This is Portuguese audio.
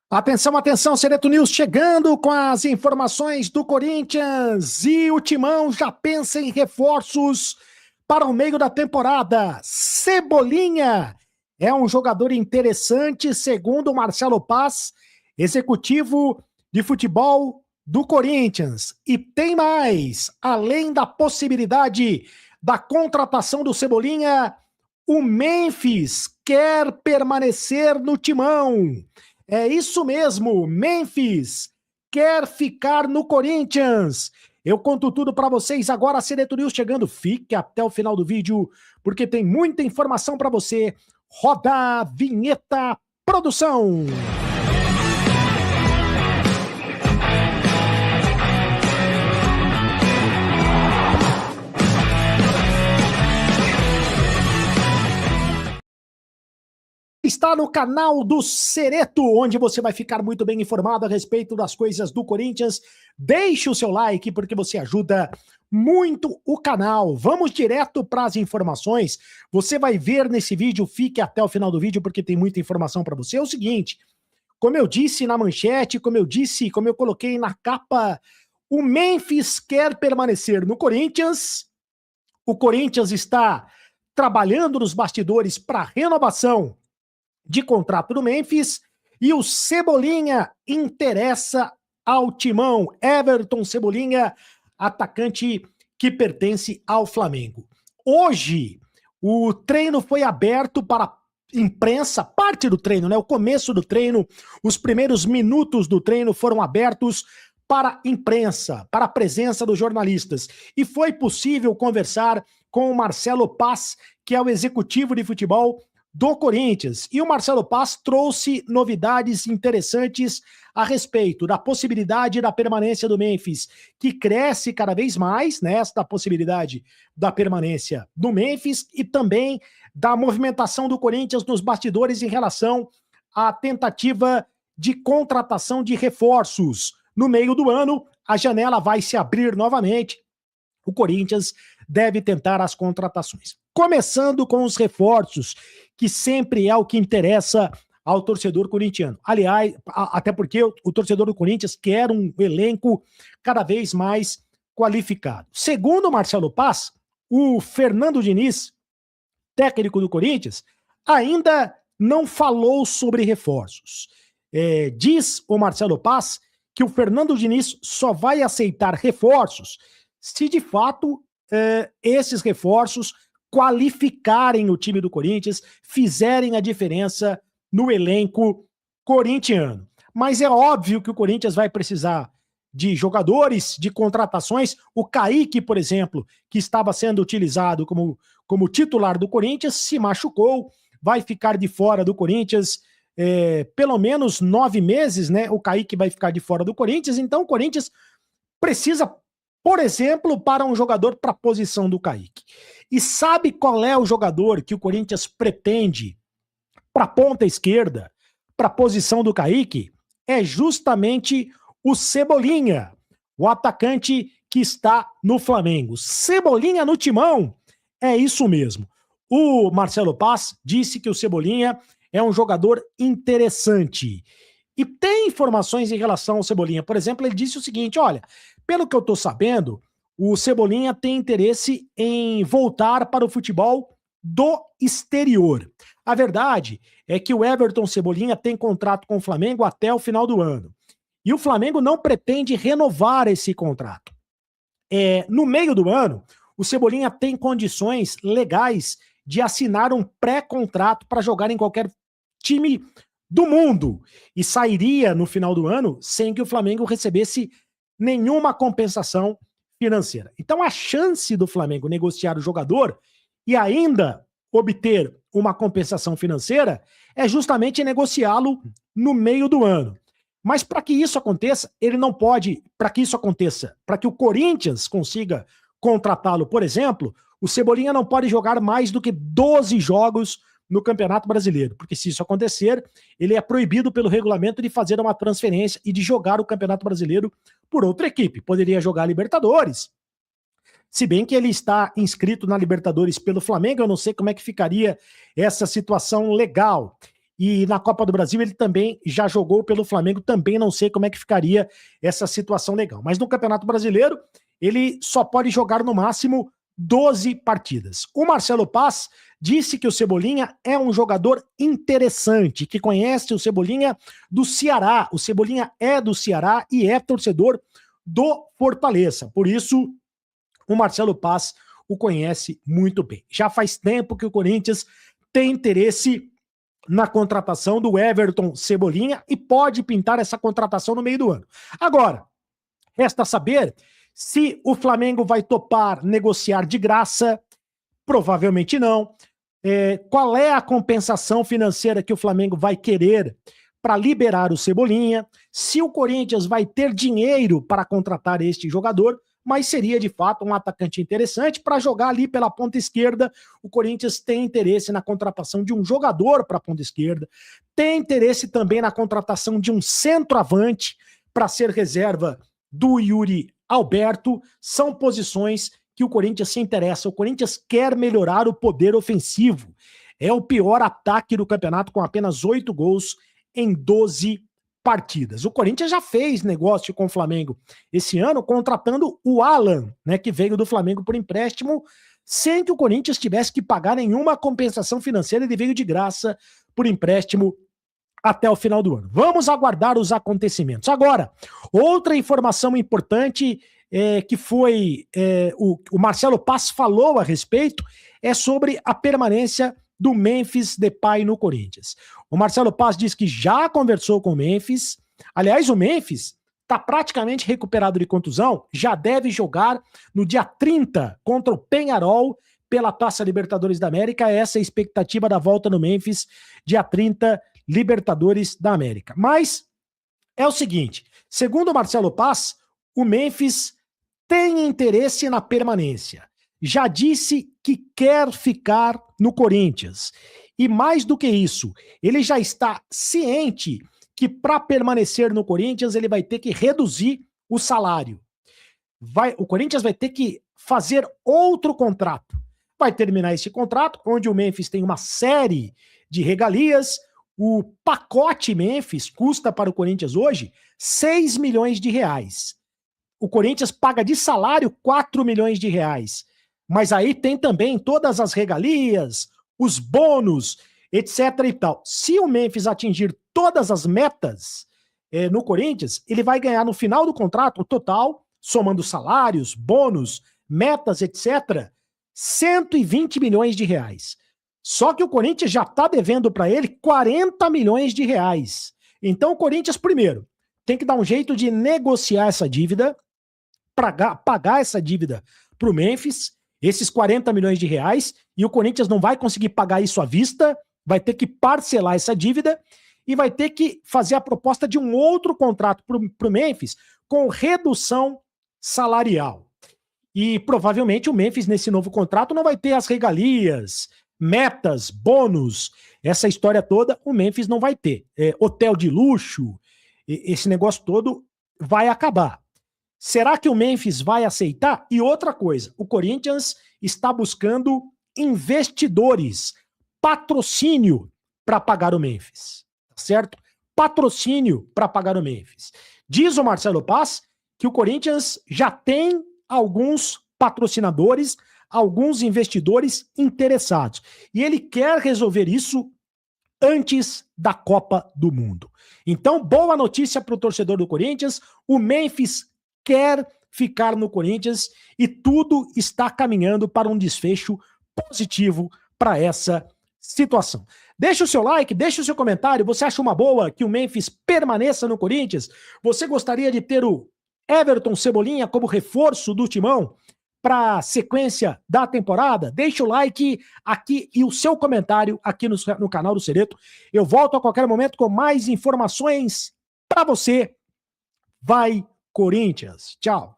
Atenção, atenção, Sereto News chegando com as informações do Corinthians e o Timão já pensa em reforços para o meio da temporada. Cebolinha é um jogador interessante, segundo o Marcelo Paz, executivo de futebol do Corinthians. E tem mais, além da possibilidade da contratação do Cebolinha, o Memphis quer permanecer no Timão. É isso mesmo, Memphis quer ficar no Corinthians. Eu conto tudo para vocês agora, Sereto News chegando. Fique até o final do vídeo, porque tem muita informação para você. Roda a vinheta, produção! Está no canal do Sereto, onde você vai ficar muito bem informado a respeito das coisas do Corinthians. Deixe o seu like, porque você ajuda muito o canal. Vamos direto para as informações. Você vai ver nesse vídeo, fique até o final do vídeo, porque tem muita informação para você. É o seguinte, como eu disse na manchete, como eu coloquei na capa, o Memphis quer permanecer no Corinthians. O Corinthians está trabalhando nos bastidores para renovação de contrato do Memphis, e o Cebolinha interessa ao Timão. Everton Cebolinha, atacante que pertence ao Flamengo. Hoje, o treino foi aberto para a imprensa, parte do treino, né? O começo do treino, os primeiros minutos do treino foram abertos para a imprensa, para a presença dos jornalistas. E foi possível conversar com o Marcelo Paz, que é o executivo de futebol do Corinthians. E o Marcelo Paz trouxe novidades interessantes a respeito da possibilidade da permanência do Memphis, que cresce cada vez mais, nesta possibilidade da permanência do Memphis, e também da movimentação do Corinthians nos bastidores em relação à tentativa de contratação de reforços. No meio do ano, a janela vai se abrir novamente. O Corinthians deve tentar as contratações. Começando com os reforços, que sempre é o que interessa ao torcedor corintiano. Aliás, até porque o torcedor do Corinthians quer um elenco cada vez mais qualificado. Segundo o Marcelo Paz, o Fernando Diniz, técnico do Corinthians, ainda não falou sobre reforços. Diz o Marcelo Paz que o Fernando Diniz só vai aceitar reforços se de fato esses reforços qualificarem o time do Corinthians, fizerem a diferença no elenco corintiano. Mas é óbvio que o Corinthians vai precisar de jogadores, de contratações. O Kaique, por exemplo, que estava sendo utilizado como titular do Corinthians, se machucou, vai ficar de fora do Corinthians pelo menos 9 meses, né? O Kaique vai ficar de fora do Corinthians, então o Corinthians precisa, por exemplo, para um jogador para a posição do Kaique. E sabe qual é o jogador que o Corinthians pretende para a ponta esquerda, para a posição do Kaique? É justamente o Cebolinha, o atacante que está no Flamengo. Cebolinha no Timão, é isso mesmo. O Marcelo Paz disse que o Cebolinha é um jogador interessante. E tem informações em relação ao Cebolinha. Por exemplo, ele disse o seguinte, olha, pelo que eu estou sabendo, o Cebolinha tem interesse em voltar para o futebol do exterior. A verdade é que o Everton Cebolinha tem contrato com o Flamengo até o final do ano. E o Flamengo não pretende renovar esse contrato. No meio do ano, o Cebolinha tem condições legais de assinar um pré-contrato para jogar em qualquer time do mundo. E sairia no final do ano sem que o Flamengo recebesse nenhuma compensação financeira. Então a chance do Flamengo negociar o jogador e ainda obter uma compensação financeira é justamente negociá-lo no meio do ano. Mas para que isso aconteça, ele não pode, para que o Corinthians consiga contratá-lo, por exemplo, o Cebolinha não pode jogar mais do que 12 jogos no Campeonato Brasileiro, porque se isso acontecer, ele é proibido pelo regulamento de fazer uma transferência e de jogar o Campeonato Brasileiro por outra equipe. Poderia jogar a Libertadores, se bem que ele está inscrito na Libertadores pelo Flamengo, eu não sei como é que ficaria essa situação legal. e na Copa do Brasil ele também já jogou pelo Flamengo, também não sei como é que ficaria essa situação legal. Mas no Campeonato Brasileiro, ele só pode jogar no máximo 12 partidas. O Marcelo Paz disse que o Cebolinha é um jogador interessante, que conhece o Cebolinha do Ceará. O Cebolinha é do Ceará e é torcedor do Fortaleza. Por isso, o Marcelo Paz o conhece muito bem. Já faz tempo que o Corinthians tem interesse na contratação do Everton Cebolinha e pode pintar essa contratação no meio do ano. Agora, resta saber se o Flamengo vai topar negociar de graça. Provavelmente não. Qual é a compensação financeira que o Flamengo vai querer para liberar o Cebolinha? Se o Corinthians vai ter dinheiro para contratar este jogador, mas seria de fato um atacante interessante para jogar ali pela ponta esquerda. O Corinthians tem interesse na contratação de um jogador para a ponta esquerda, tem interesse também na contratação de um centroavante para ser reserva do Yuri Alberto. São posições que o Corinthians se interessa. O Corinthians quer melhorar o poder ofensivo. É o pior ataque do campeonato, com apenas 8 gols em 12 partidas. O Corinthians já fez negócio com o Flamengo esse ano, contratando o Alan, né, que veio do Flamengo por empréstimo, sem que o Corinthians tivesse que pagar nenhuma compensação financeira. Ele veio de graça por empréstimo até o final do ano. Vamos aguardar os acontecimentos. Agora, outra informação importante que foi o Marcelo Paz falou a respeito é sobre a permanência do Memphis Depay no Corinthians. O Marcelo Paz diz que já conversou com o Memphis. Aliás, o Memphis está praticamente recuperado de contusão, já deve jogar no dia 30 contra o Peñarol pela Taça Libertadores da América. Essa é a expectativa da volta no Memphis, dia 30, Libertadores da América. Mas é o seguinte, segundo o Marcelo Paz, o Memphis tem interesse na permanência. Já disse que quer ficar no Corinthians. E mais do que isso, ele já está ciente que para permanecer no Corinthians ele vai ter que reduzir o salário. O Corinthians vai ter que fazer outro contrato. Vai terminar esse contrato, onde o Memphis tem uma série de regalias. O pacote Memphis custa para o Corinthians hoje 6 milhões de reais. O Corinthians paga de salário 4 milhões de reais. Mas aí tem também todas as regalias, os bônus, etc. e tal. Se o Memphis atingir todas as metas no Corinthians, ele vai ganhar no final do contrato, o total, somando salários, bônus, metas, etc., 120 milhões de reais. Só que o Corinthians já está devendo para ele 40 milhões de reais. Então o Corinthians, primeiro, tem que dar um jeito de negociar essa dívida, pagar essa dívida para o Memphis, esses 40 milhões de reais, e o Corinthians não vai conseguir pagar isso à vista, vai ter que parcelar essa dívida e vai ter que fazer a proposta de um outro contrato para o Memphis com redução salarial. E provavelmente o Memphis, nesse novo contrato, não vai ter as regalias, metas, bônus, essa história toda, o Memphis não vai ter. Hotel de luxo, esse negócio todo vai acabar. Será que o Memphis vai aceitar? E outra coisa, o Corinthians está buscando investidores, patrocínio para pagar o Memphis, certo? Patrocínio para pagar o Memphis. Diz o Marcelo Paz que o Corinthians já tem alguns patrocinadores, alguns investidores interessados. E ele quer resolver isso antes da Copa do Mundo. Então, boa notícia para o torcedor do Corinthians, o Memphis quer ficar no Corinthians e tudo está caminhando para um desfecho positivo para essa situação. Deixa o seu like, deixa o seu comentário. Você acha uma boa que o Memphis permaneça no Corinthians? Você gostaria de ter o Everton Cebolinha como reforço do Timão para a sequência da temporada? Deixa o like aqui e o seu comentário aqui no canal do Cereto. Eu volto a qualquer momento com mais informações para você. Vai Corinthians! Tchau!